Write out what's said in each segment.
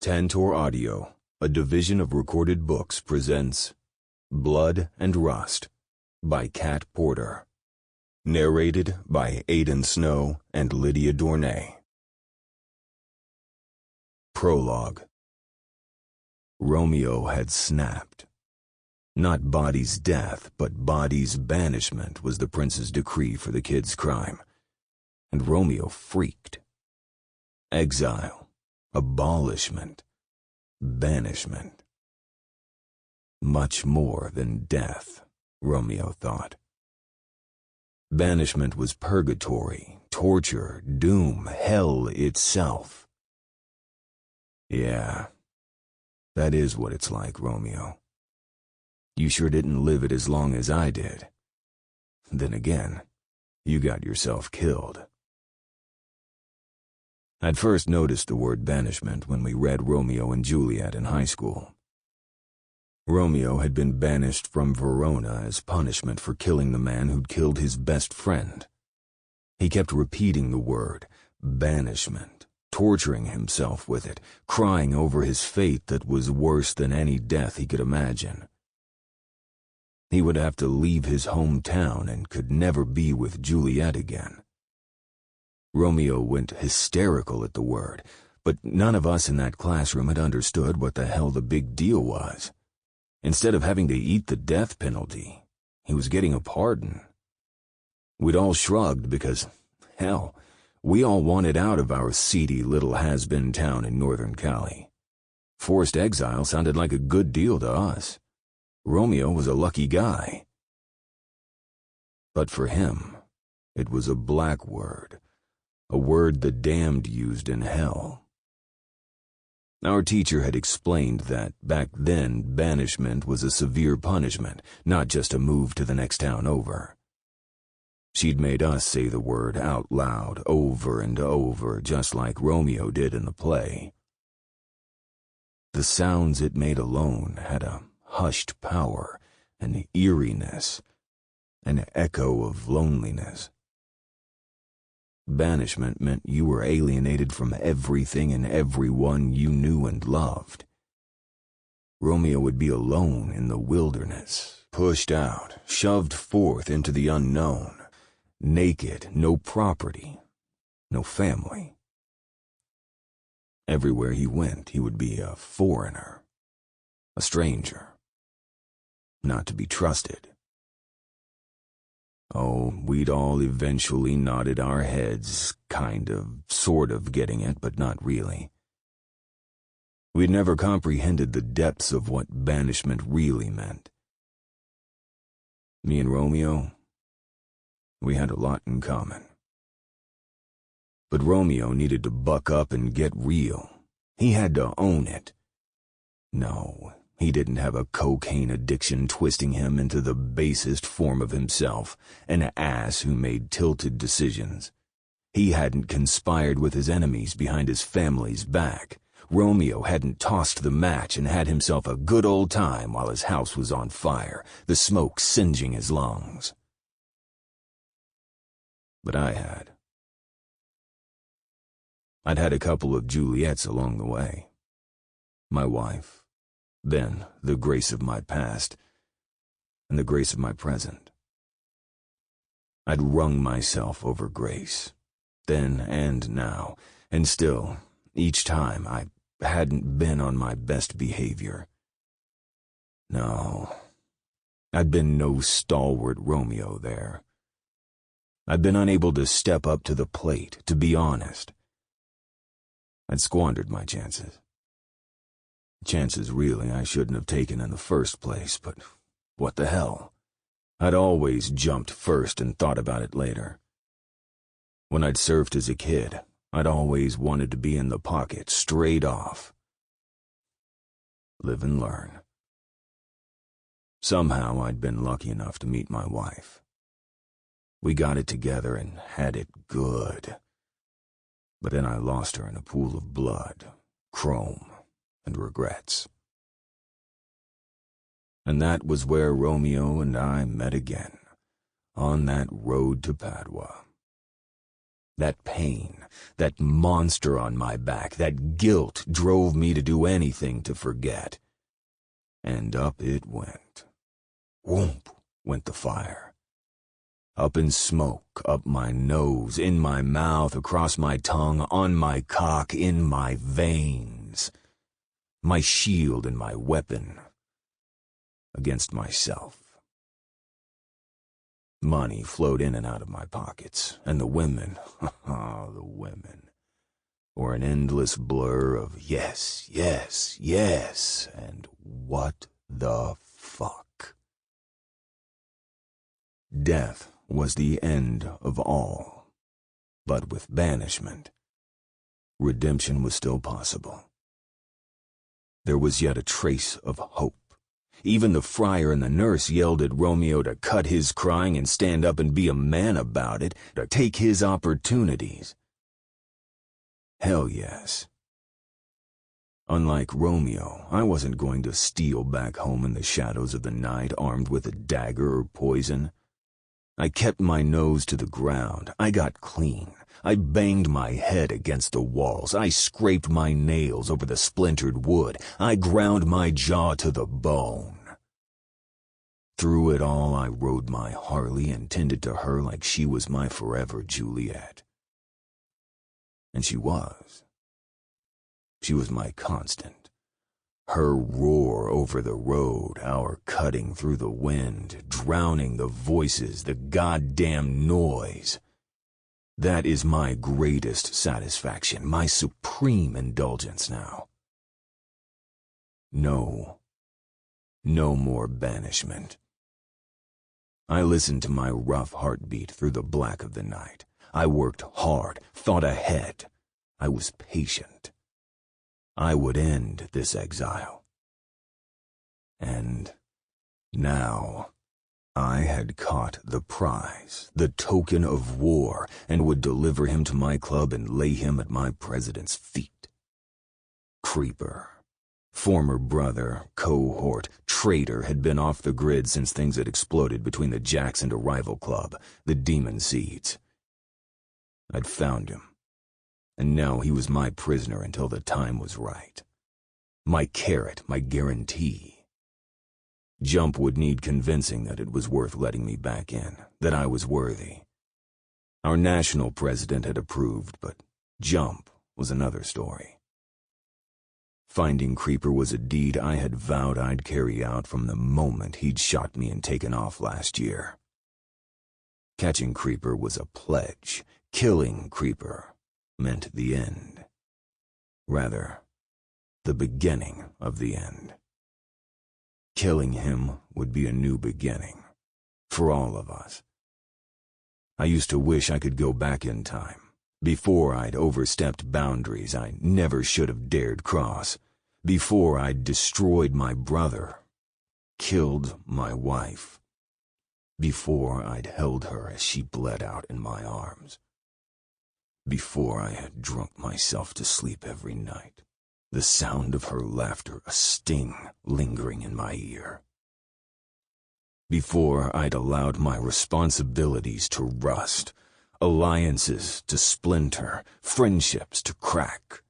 Tantor Audio, a division of Recorded Books, presents Blood and Rust by Cat Porter. Narrated by Aiden Snow and Lidia Dornet. Prologue. Romeo had snapped. Not Body's death, but Body's banishment was the prince's decree for the kid's crime. And Romeo freaked. Exile. Abolishment, banishment. Much more than death, Romeo thought. Banishment was purgatory, torture, doom, hell itself. Yeah, that is what it's like, Romeo. You sure didn't live it as long as I did. Then again, you got yourself killed. I'd first noticed the word banishment when we read Romeo and Juliet in high school. Romeo had been banished from Verona as punishment for killing the man who'd killed his best friend. He kept repeating the word, banishment, torturing himself with it, crying over his fate that was worse than any death he could imagine. He would have to leave his hometown and could never be with Juliet again. Romeo went hysterical at the word, but none of us in that classroom had understood what the hell the big deal was. Instead of having to eat the death penalty, he was getting a pardon. We'd all shrugged because, hell, we all wanted out of our seedy little has-been town in northern Cali. Forced exile sounded like a good deal to us. Romeo was a lucky guy. But for him, it was a black word. A word the damned used in hell. Our teacher had explained that, back then, banishment was a severe punishment, not just a move to the next town over. She'd made us say the word out loud, over and over, just like Romeo did in the play. The sounds it made alone had a hushed power, an eeriness, an echo of loneliness. Banishment meant you were alienated from everything and everyone you knew and loved. Romeo would be alone in the wilderness, pushed out, shoved forth into the unknown, naked, no property, no family. Everywhere he went, he would be a foreigner, a stranger, not to be trusted. Oh, we'd all eventually nodded our heads, sort of getting it, but not really. We'd never comprehended the depths of what banishment really meant. Me and Romeo, we had a lot in common. But Romeo needed to buck up and get real. He had to own it. No, he didn't have a cocaine addiction twisting him into the basest form of himself, an ass who made tilted decisions. He hadn't conspired with his enemies behind his family's back. Romeo hadn't tossed the match and had himself a good old time while his house was on fire, the smoke singeing his lungs. But I had. I'd had a couple of Juliets along the way. My wife. Then the grace of my past, and the grace of my present. I'd wrung myself over grace, then and now, and still, each time I hadn't been on my best behavior. No, I'd been no stalwart Romeo there. I'd been unable to step up to the plate, to be honest. I'd squandered my chances. Chances really I shouldn't have taken in the first place, but what the hell? I'd always jumped first and thought about it later. When I'd surfed as a kid, I'd always wanted to be in the pocket, straight off. Live and learn. Somehow I'd been lucky enough to meet my wife. We got it together and had it good. But then I lost her in a pool of blood, chrome, and regrets. And that was where Romeo and I met again, on that road to Padua. That pain, that monster on my back, that guilt drove me to do anything to forget. And up it went. Whoomp went the fire. Up in smoke, up my nose, in my mouth, across my tongue, on my cock, in my veins. My shield and my weapon against myself. Money flowed in and out of my pockets, and the women, the women, were an endless blur of yes, yes, yes, and what the fuck. Death was the end of all, but with banishment, redemption was still possible. There was yet a trace of hope. Even the friar and the nurse yelled at Romeo to cut his crying and stand up and be a man about it, to take his opportunities. Hell yes. Unlike Romeo, I wasn't going to steal back home in the shadows of the night armed with a dagger or poison. I kept my nose to the ground. I got clean. I banged my head against the walls. I scraped my nails over the splintered wood. I ground my jaw to the bone. Through it all, I rode my Harley and tended to her like she was my forever Juliet. And she was. She was my constant. Her roar over the road, our cutting through the wind, drowning the voices, the goddamn noise. That is my greatest satisfaction, my supreme indulgence now. No more banishment. I listened to my rough heartbeat through the black of the night. I worked hard, thought ahead. I was patient. I would end this exile. And now I had caught the prize, the token of war, and would deliver him to my club and lay him at my president's feet. Creeper. Former brother, cohort, traitor had been off the grid since things had exploded between the Jacks and a rival club, the Demon Seeds. I'd found him, and now he was my prisoner until the time was right. My carrot, my guarantee. Jump would need convincing that it was worth letting me back in, that I was worthy. Our national president had approved, but Jump was another story. Finding Creeper was a deed I had vowed I'd carry out from the moment he'd shot me and taken off last year. Catching Creeper was a pledge. Killing Creeper meant the end. Rather, the beginning of the end. Killing him would be a new beginning, for all of us. I used to wish I could go back in time, before I'd overstepped boundaries I never should have dared cross, before I'd destroyed my brother, killed my wife, before I'd held her as she bled out in my arms, before I had drunk myself to sleep every night, the sound of her laughter a sting lingering in my ear. Before I'd allowed my responsibilities to rust, alliances to splinter, friendships to crack.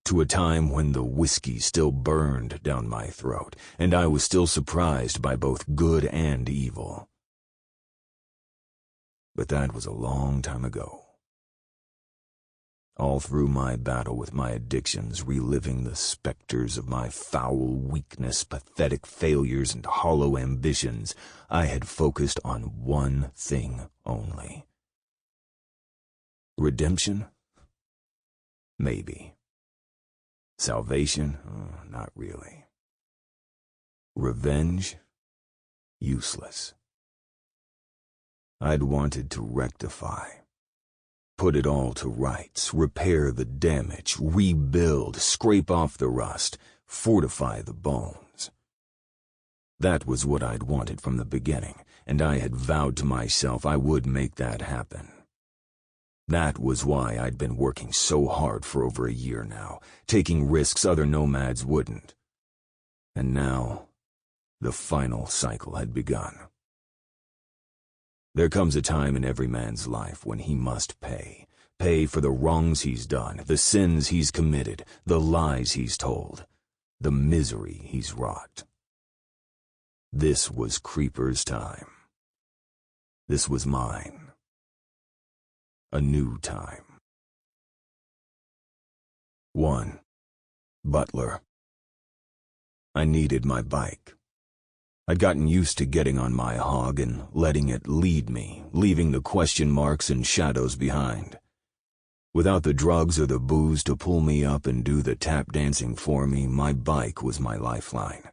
To a time when the whiskey still burned down my throat, and I was still surprised by both good and evil. But that was a long time ago. All through my battle with my addictions, reliving the specters of my foul weakness, pathetic failures, and hollow ambitions, I had focused on one thing only. Redemption? Maybe. Salvation? Not really. Revenge? Useless. I'd wanted to rectify. Put it all to rights, repair the damage, rebuild, scrape off the rust, fortify the bones. That was what I'd wanted from the beginning, and I had vowed to myself I would make that happen. That was why I'd been working so hard for over a year now, taking risks other nomads wouldn't. And now, the final cycle had begun. There comes a time in every man's life when he must pay. Pay for the wrongs he's done, the sins he's committed, the lies he's told, the misery he's wrought. This was Creeper's time. This was mine. A new time. 1. Butler. I needed my bike. I'd gotten used to getting on my hog and letting it lead me, leaving the question marks and shadows behind. Without the drugs or the booze to pull me up and do the tap dancing for me, my bike was my lifeline.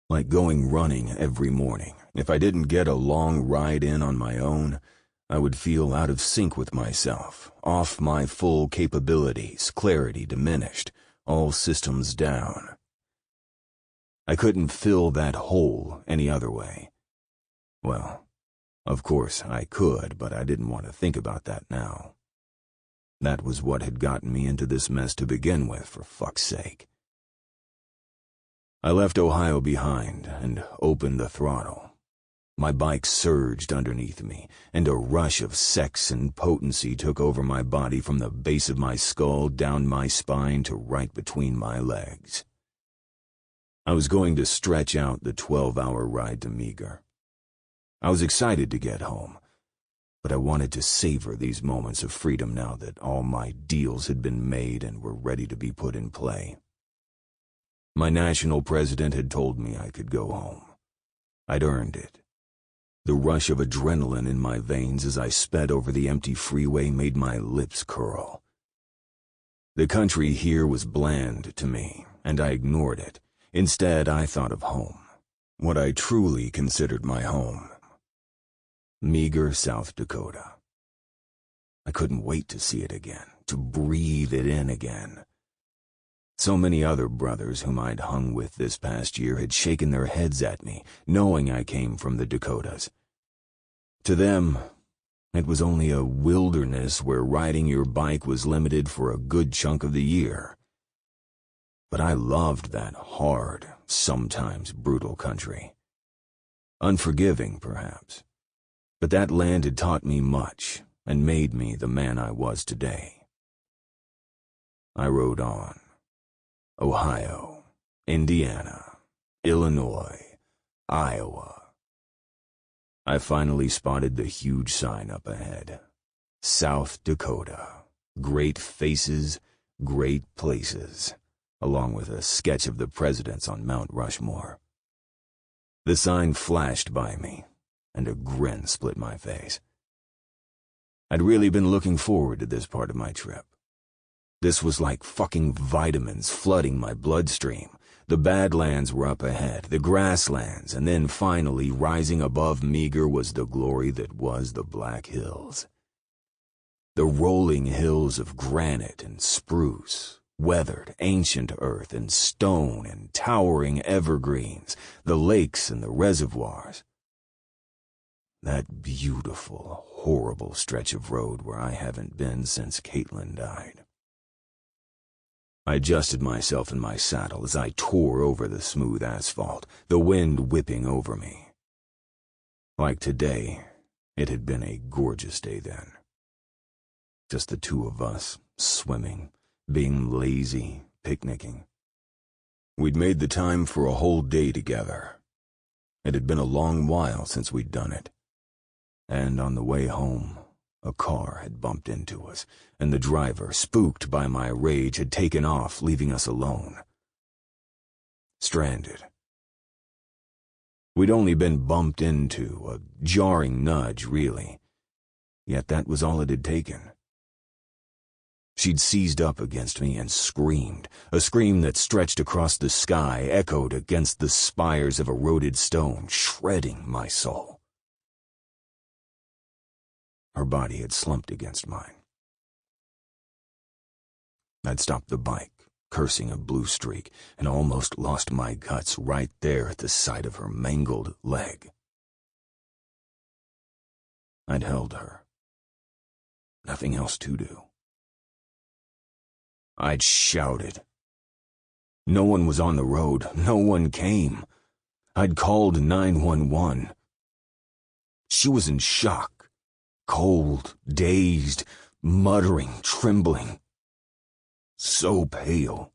Like going running every morning, if I didn't get a long ride in on my own, I would feel out of sync with myself, off my full capabilities, clarity diminished, all systems down. I couldn't fill that hole any other way. Well, of course I could, but I didn't want to think about that now. That was what had gotten me into this mess to begin with, for fuck's sake. I left Ohio behind and opened the throttle. My bike surged underneath me, and a rush of sex and potency took over my body from the base of my skull down my spine to right between my legs. I was going to stretch out the 12-hour ride to Meager. I was excited to get home, but I wanted to savor these moments of freedom now that all my deals had been made and were ready to be put in play. My national president had told me I could go home. I'd earned it. The rush of adrenaline in my veins as I sped over the empty freeway made my lips curl. The country here was bland to me, and I ignored it. Instead, I thought of home, what I truly considered my home. Meager, South Dakota. I couldn't wait to see it again, to breathe it in again. So many other brothers whom I'd hung with this past year had shaken their heads at me, knowing I came from the Dakotas. To them, it was only a wilderness where riding your bike was limited for a good chunk of the year. But I loved that hard, sometimes brutal country. Unforgiving, perhaps. But that land had taught me much and made me the man I was today. I rode on. Ohio, Indiana, Illinois, Iowa. I finally spotted the huge sign up ahead. South Dakota. Great faces, great places, along with a sketch of the presidents on Mount Rushmore. The sign flashed by me, and a grin split my face. I'd really been looking forward to this part of my trip. This was like fucking vitamins flooding my bloodstream. The Badlands were up ahead, the grasslands, and then finally rising above Meager was the glory that was the Black Hills. The rolling hills of granite and spruce, weathered, ancient earth and stone and towering evergreens, the lakes and the reservoirs. That beautiful, horrible stretch of road where I haven't been since Caitlin died. I adjusted myself in my saddle as I tore over the smooth asphalt, the wind whipping over me. Like today, it had been a gorgeous day then. Just the two of us, swimming, being lazy, picnicking. We'd made the time for a whole day together. It had been a long while since we'd done it. And on the way home, a car had bumped into us, and the driver, spooked by my rage, had taken off, leaving us alone. Stranded. We'd only been bumped into, a jarring nudge, really. Yet that was all it had taken. She'd seized up against me and screamed, a scream that stretched across the sky, echoed against the spires of eroded stone, shredding my soul. Her body had slumped against mine. I'd stopped the bike, cursing a blue streak, and almost lost my guts right there at the sight of her mangled leg. I'd held her. Nothing else to do. I'd shouted. No one was on the road. No one came. I'd called 911. She was in shock, cold, dazed, muttering, trembling. So pale.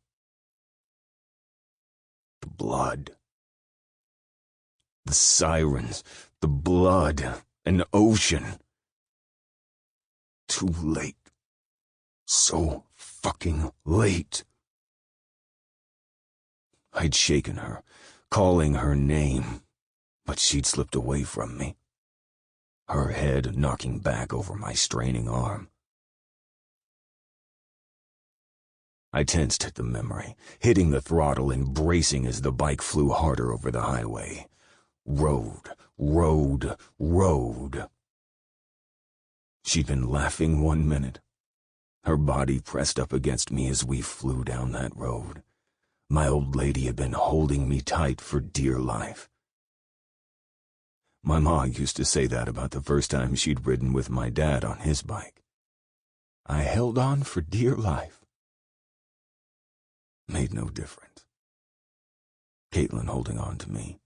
The blood. The sirens, the blood, an ocean. Too late. So fucking late. I'd shaken her, calling her name, but she'd slipped away from me, her head knocking back over my straining arm. I tensed at the memory, hitting the throttle and bracing as the bike flew harder over the highway. Road, road, road. She'd been laughing 1 minute. Her body pressed up against me as we flew down that road. My old lady had been holding me tight for dear life. My ma used to say that about the first time she'd ridden with my dad on his bike. I held on for dear life. Made no difference. Caitlin holding on to me.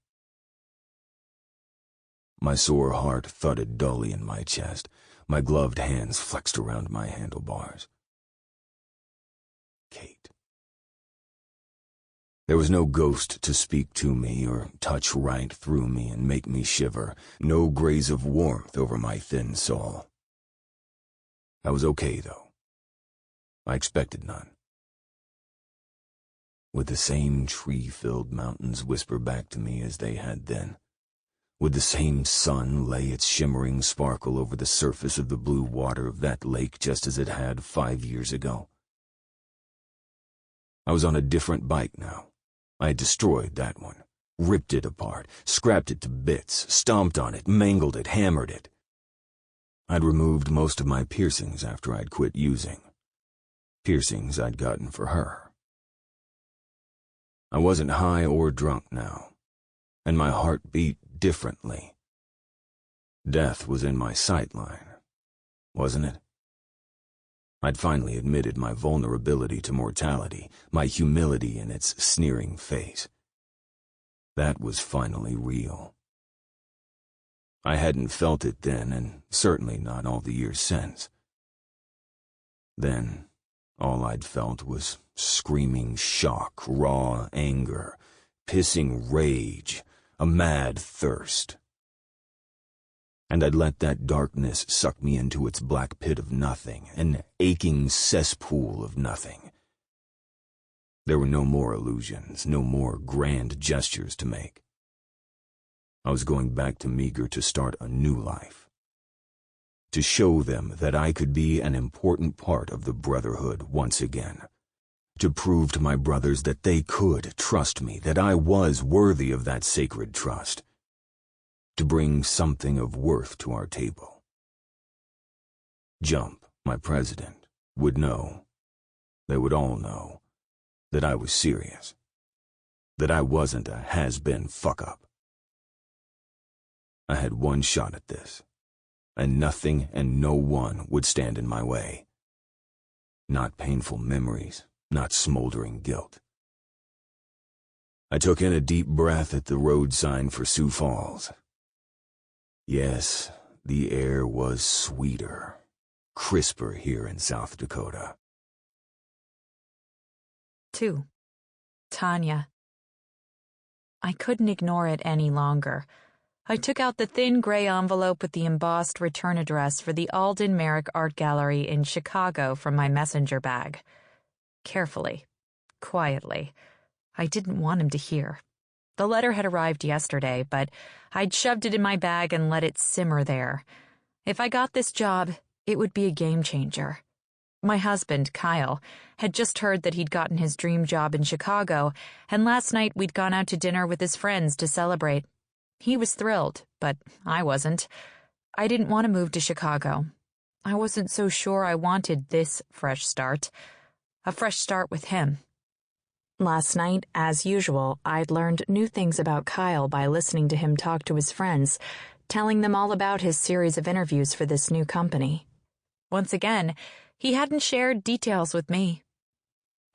My sore heart thudded dully in my chest. My gloved hands flexed around my handlebars. Kate. There was no ghost to speak to me or touch right through me and make me shiver, no graze of warmth over my thin soul. I was okay, though. I expected none. Would the same tree-filled mountains whisper back to me as they had then? Would the same sun lay its shimmering sparkle over the surface of the blue water of that lake just as it had 5 years ago? I was on a different bike now. I had destroyed that one, ripped it apart, scrapped it to bits, stomped on it, mangled it, hammered it. I'd removed most of my piercings after I'd quit using. Piercings I'd gotten for her. I wasn't high or drunk now, and my heart beat differently. Death was in my sightline, wasn't it? I'd finally admitted my vulnerability to mortality, my humility in its sneering face. That was finally real. I hadn't felt it then, and certainly not all the years since. Then, all I'd felt was screaming shock, raw anger, pissing rage, a mad thirst. And I'd let that darkness suck me into its black pit of nothing, an aching cesspool of nothing. There were no more illusions, no more grand gestures to make. I was going back to Meager to start a new life. To show them that I could be an important part of the Brotherhood once again. To prove to my brothers that they could trust me, that I was worthy of that sacred trust. To bring something of worth to our table. Jump, my president, would know, they would all know, that I was serious. That I wasn't a has-been fuck-up. I had one shot at this, and nothing and no one would stand in my way. Not painful memories, not smoldering guilt. I took in a deep breath at the road sign for Sioux Falls. Yes, the air was sweeter, crisper here in South Dakota. 2. Tanya. I couldn't ignore it any longer. I took out the thin gray envelope with the embossed return address for the Alden Merrick Art Gallery in Chicago from my messenger bag. Carefully, quietly. I didn't want him to hear. The letter had arrived yesterday, but I'd shoved it in my bag and let it simmer there. If I got this job, it would be a game changer. My husband, Kyle, had just heard that he'd gotten his dream job in Chicago, and last night we'd gone out to dinner with his friends to celebrate. He was thrilled, but I wasn't. I didn't want to move to Chicago. I wasn't so sure I wanted this fresh start. A fresh start with him. Last night, as usual, I'd learned new things about Kyle by listening to him talk to his friends, telling them all about his series of interviews for this new company. Once again, he hadn't shared details with me.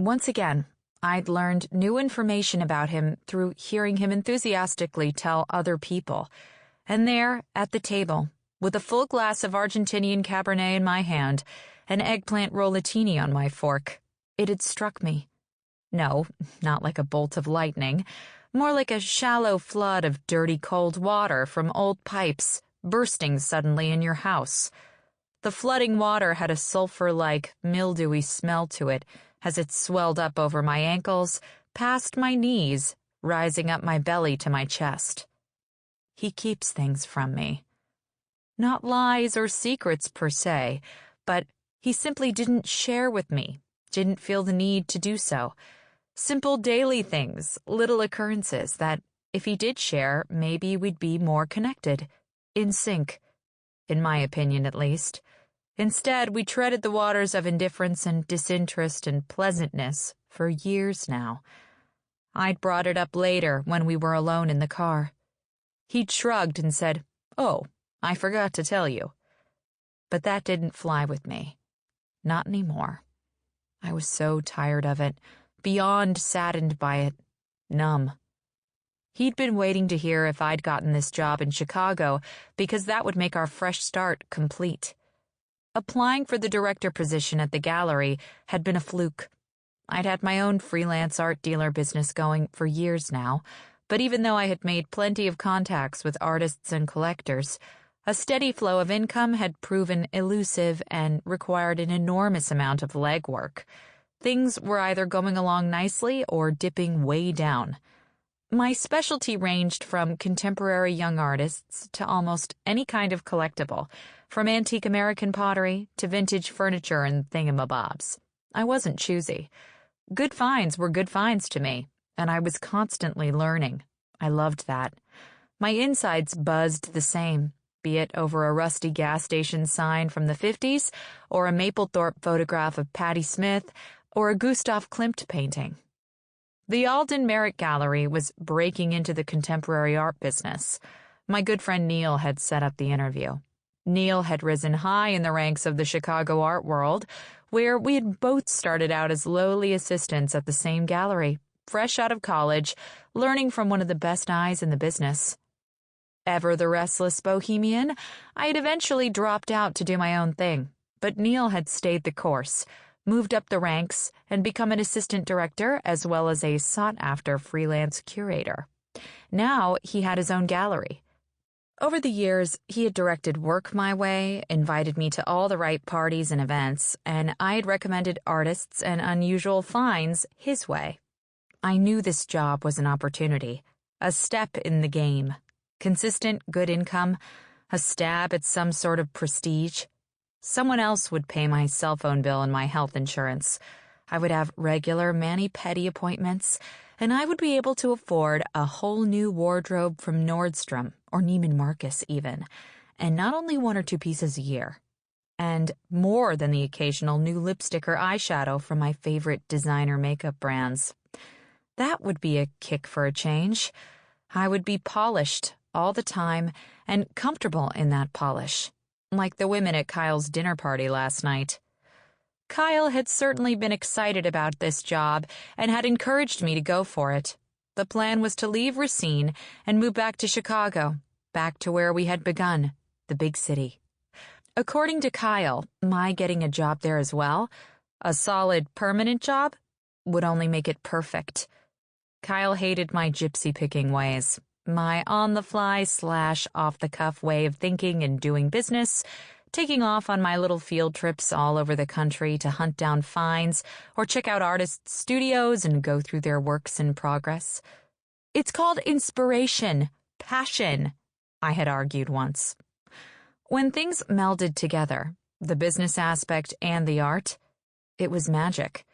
Once again, I'd learned new information about him through hearing him enthusiastically tell other people. And there, at the table, with a full glass of Argentinian Cabernet in my hand, an eggplant rollatini on my fork, it had struck me. No, not like a bolt of lightning, more like a shallow flood of dirty cold water from old pipes bursting suddenly in your house. The flooding water had a sulfur-like, mildewy smell to it as it swelled up over my ankles, past my knees, rising up my belly to my chest. He keeps things from me. Not lies or secrets per se, but he simply didn't share with me, didn't feel the need to do so. Simple daily things, little occurrences that, if he did share, maybe we'd be more connected, in sync, in my opinion at least. Instead, we treaded the waters of indifference and disinterest and pleasantness for years now. I'd brought it up later when we were alone in the car. He'd shrugged and said, "Oh, I forgot to tell you." But that didn't fly with me. Not anymore. I was so tired of it, beyond saddened by it, numb. He'd been waiting to hear if I'd gotten this job in Chicago because that would make our fresh start complete. Applying for the director position at the gallery had been a fluke. I'd had my own freelance art dealer business going for years now, but even though I had made plenty of contacts with artists and collectors, a steady flow of income had proven elusive and required an enormous amount of legwork. Things were either going along nicely or dipping way down. My specialty ranged from contemporary young artists to almost any kind of collectible, from antique American pottery to vintage furniture and thingamabobs. I wasn't choosy. Good finds were good finds to me, and I was constantly learning. I loved that. My insides buzzed the same, be it over a rusty gas station sign from the 50s, or a Mapplethorpe photograph of Patti Smith, or a Gustav Klimt painting. The Alden Merrick Gallery was breaking into the contemporary art business. My good friend Neil had set up the interview. Neil had risen high in the ranks of the Chicago art world, where we had both started out as lowly assistants at the same gallery, fresh out of college, learning from one of the best eyes in the business. Ever the restless bohemian, I had eventually dropped out to do my own thing, but Neil had stayed the course, moved up the ranks, and become an assistant director as well as a sought-after freelance curator. Now he had his own gallery. Over the years, he had directed work my way, invited me to all the right parties and events, and I had recommended artists and unusual finds his way. I knew this job was an opportunity, a step in the game, consistent good income, a stab at some sort of prestige. Someone else would pay my cell phone bill and my health insurance. I would have regular mani-pedi appointments, and I would be able to afford a whole new wardrobe from Nordstrom or Neiman Marcus even, and not only 1 or 2 pieces a year, and more than the occasional new lipstick or eyeshadow from my favorite designer makeup brands. That would be a kick for a change. I would be polished all the time and comfortable in that polish, like the women at Kyle's dinner party last night. Kyle had certainly been excited about this job and had encouraged me to go for it. The plan was to leave Racine and move back to Chicago, back to where we had begun, the big city. According to Kyle, my getting a job there as well, a solid, permanent job, would only make it perfect. Kyle hated my gypsy-picking ways, my on-the-fly / off-the-cuff way of thinking and doing business, taking off on my little field trips all over the country to hunt down finds or check out artists' studios and go through their works in progress. It's called inspiration, passion, I had argued once. When things melded together, the business aspect and the art, it was magic.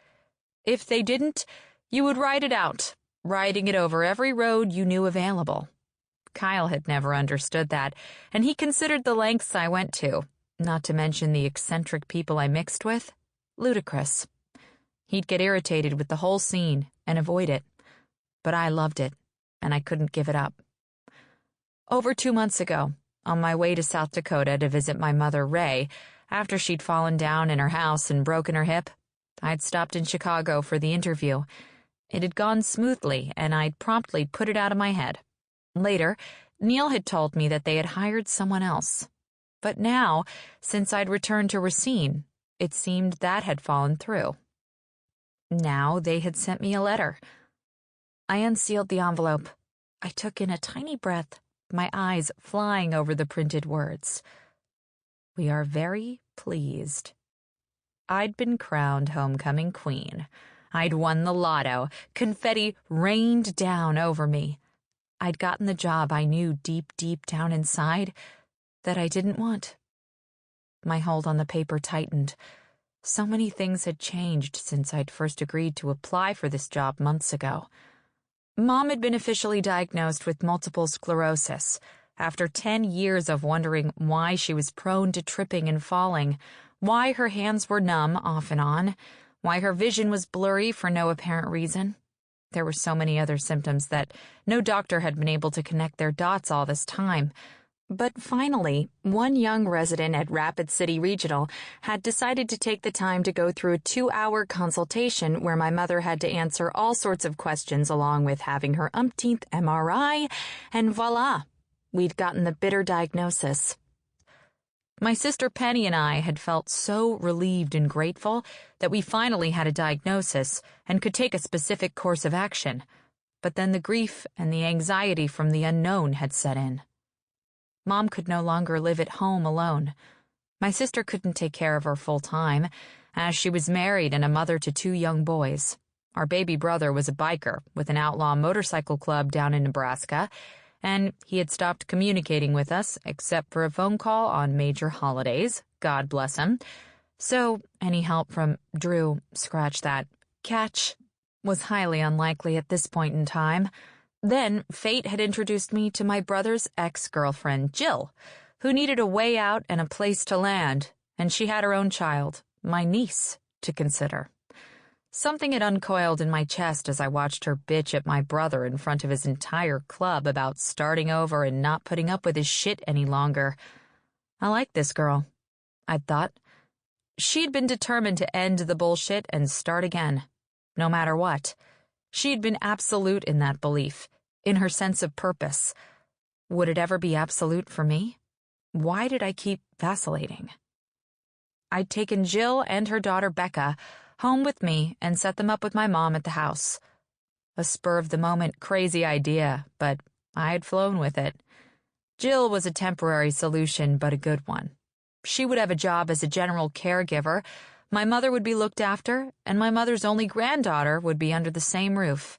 If they didn't, you would ride it out, riding it over every road you knew available. Kyle had never understood that, and he considered the lengths I went to, not to mention the eccentric people I mixed with, ludicrous. He'd get irritated with the whole scene and avoid it, but I loved it, and I couldn't give it up. Over 2 months ago, on my way to South Dakota to visit my mother, Ray, after she'd fallen down in her house and broken her hip, I'd stopped in Chicago for the interview. It had gone smoothly, and I'd promptly put it out of my head. Later, Neil had told me that they had hired someone else. But now, since I'd returned to Racine, it seemed that had fallen through. Now they had sent me a letter. I unsealed the envelope. I took in a tiny breath, my eyes flying over the printed words. We are very pleased. I'd been crowned homecoming queen. I'd won the lotto. Confetti rained down over me. I'd gotten the job I knew deep, deep down inside that I didn't want. My hold on the paper tightened. So many things had changed since I'd first agreed to apply for this job months ago. Mom had been officially diagnosed with multiple sclerosis. After 10 years of wondering why she was prone to tripping and falling, why her hands were numb off and on, why her vision was blurry for no apparent reason. There were so many other symptoms that no doctor had been able to connect their dots all this time. But finally, one young resident at Rapid City Regional had decided to take the time to go through a 2-hour consultation where my mother had to answer all sorts of questions along with having her umpteenth MRI, and voila, we'd gotten the bitter diagnosis. My sister Penny and I had felt so relieved and grateful that we finally had a diagnosis and could take a specific course of action. But then the grief and the anxiety from the unknown had set in. Mom could no longer live at home alone. My sister couldn't take care of her full-time, as she was married and a mother to 2 young boys. Our baby brother was a biker with an outlaw motorcycle club down in Nebraska, and he had stopped communicating with us except for a phone call on major holidays, God bless him. So any help from Drew, scratch that, Catch, was highly unlikely at this point in time. Then fate had introduced me to my brother's ex-girlfriend, Jill, who needed a way out and a place to land, and she had her own child, my niece, to consider. Something had uncoiled in my chest as I watched her bitch at my brother in front of his entire club about starting over and not putting up with his shit any longer. I liked this girl, I'd thought. She'd been determined to end the bullshit and start again, no matter what. She'd been absolute in that belief, in her sense of purpose. Would it ever be absolute for me? Why did I keep vacillating? I'd taken Jill and her daughter Becca home with me and set them up with my mom at the house. A spur-of-the-moment crazy idea, but I'd flown with it. Jill was a temporary solution, but a good one. She would have a job as a general caregiver. My mother would be looked after, and my mother's only granddaughter would be under the same roof.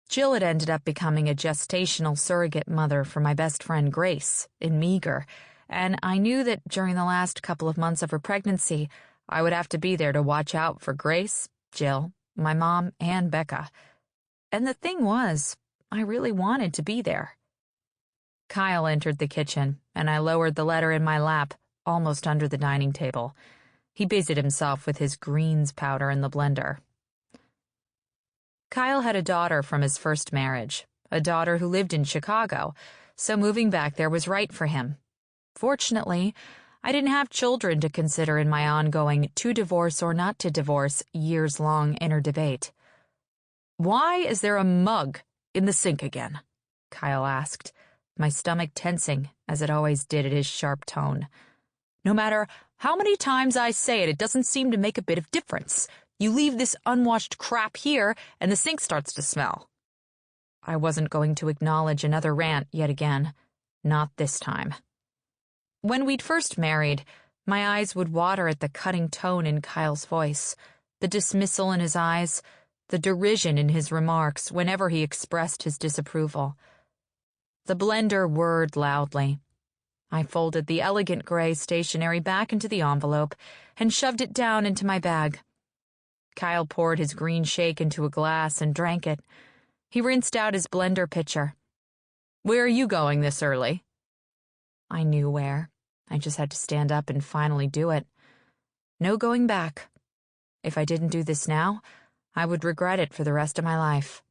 Jill had ended up becoming a gestational surrogate mother for my best friend Grace in Meager, and I knew that during the last couple of months of her pregnancy, I would have to be there to watch out for Grace, Jill, my mom, and Becca. And the thing was, I really wanted to be there. Kyle entered the kitchen, and I lowered the letter in my lap, almost under the dining table. He busied himself with his greens powder in the blender. Kyle had a daughter from his first marriage, a daughter who lived in Chicago, so moving back there was right for him. Fortunately, I didn't have children to consider in my ongoing to divorce or not to divorce years-long inner debate. "Why is there a mug in the sink again?" Kyle asked, my stomach tensing, as it always did at his sharp tone. "No matter how many times I say it, it doesn't seem to make a bit of difference. You leave this unwashed crap here, and the sink starts to smell." I wasn't going to acknowledge another rant yet again. Not this time. When we'd first married, my eyes would water at the cutting tone in Kyle's voice, the dismissal in his eyes, the derision in his remarks whenever he expressed his disapproval. The blender whirred loudly. I folded the elegant gray stationery back into the envelope and shoved it down into my bag. Kyle poured his green shake into a glass and drank it. He rinsed out his blender pitcher. "Where are you going this early?" I knew where. I just had to stand up and finally do it. No going back. If I didn't do this now, I would regret it for the rest of my life.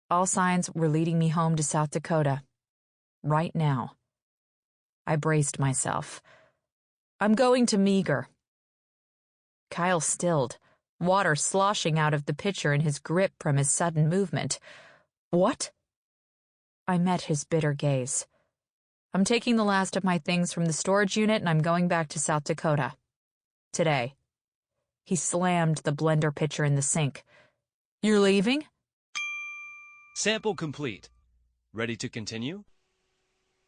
All signs were leading me home to South Dakota. Right now. I braced myself. "I'm going to Meager." Kyle stilled, water sloshing out of the pitcher in his grip from his sudden movement. "What?" I met his bitter gaze. I'm taking the last of my things from the storage unit and I'm going back to South Dakota. Today. He slammed the blender pitcher in the sink. You're leaving? Sample complete. Ready to continue?